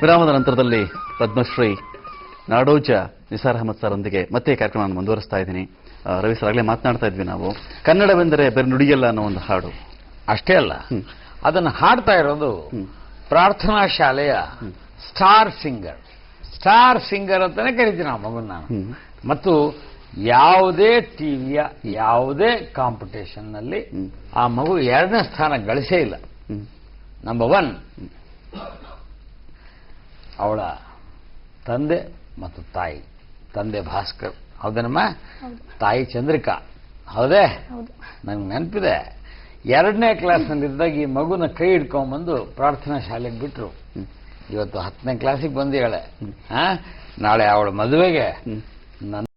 ವಿರಾಮದ ನಂತರದಲ್ಲಿ ಪದ್ಮಶ್ರೀ ನಾಡೋಜ ನಿಸಾರ್ ಅಹಮದ್ ಸರ್ ಒಂದಿಗೆ ಮತ್ತೆ ಕಾರ್ಯಕ್ರಮವನ್ನು ಮುಂದುವರಿಸ್ತಾ ಇದ್ದೀನಿ. ರವಿ ಸರ್, ಆಗಲೇ ಮಾತನಾಡ್ತಾ ಇದ್ವಿ ನಾವು, ಕನ್ನಡವೆಂದರೆ ಬೇರೆ ನುಡಿಯಲ್ಲ ಅನ್ನೋ ಒಂದು ಹಾಡು. ಅಷ್ಟೇ ಅಲ್ಲ, ಅದನ್ನು ಹಾಡ್ತಾ ಇರೋದು ಪ್ರಾರ್ಥನಾ ಶಾಲೆಯ ಸ್ಟಾರ್ ಸಿಂಗರ್ ಅಂತಾನೆ ಕರಿತೀನಿ ಆ ಮಗುನ ನಾನು. ಮತ್ತು ಯಾವುದೇ ಟಿವಿಯ ಯಾವುದೇ ಕಾಂಪಿಟೇಷನ್ ನಲ್ಲಿ ಆ ಮಗು 2ನೇ ಸ್ಥಾನ ಗಳಿಸೇ ಇಲ್ಲ. ನಂಬರ್ 1 ಅವಳ ತಂದೆ ಮತ್ತು ತಾಯಿ. ತಂದೆ ಭಾಸ್ಕರ್, ಹೌದೇನಮ್ಮ? ತಾಯಿ ಚಂದ್ರಿಕಾ, ಹೌದೇ? ನಂಗೆ ನೆನಪಿದೆ. 2ನೇ ಕ್ಲಾಸ್ನಲ್ಲಿದ್ದಾಗ ಈ ಮಗುನ ಕೈ ಹಿಡ್ಕೊಂಡ್ಬಂದು ಪ್ರಾರ್ಥನಾ ಶಾಲೆಗೆ ಬಿಟ್ರು. ಇವತ್ತು 10ನೇ ಕ್ಲಾಸಿಗೆ ಬಂದಿದ್ದಾಳೆ. ನಾಳೆ ಅವಳ ಮದುವೆಗೆ ನನ್ನ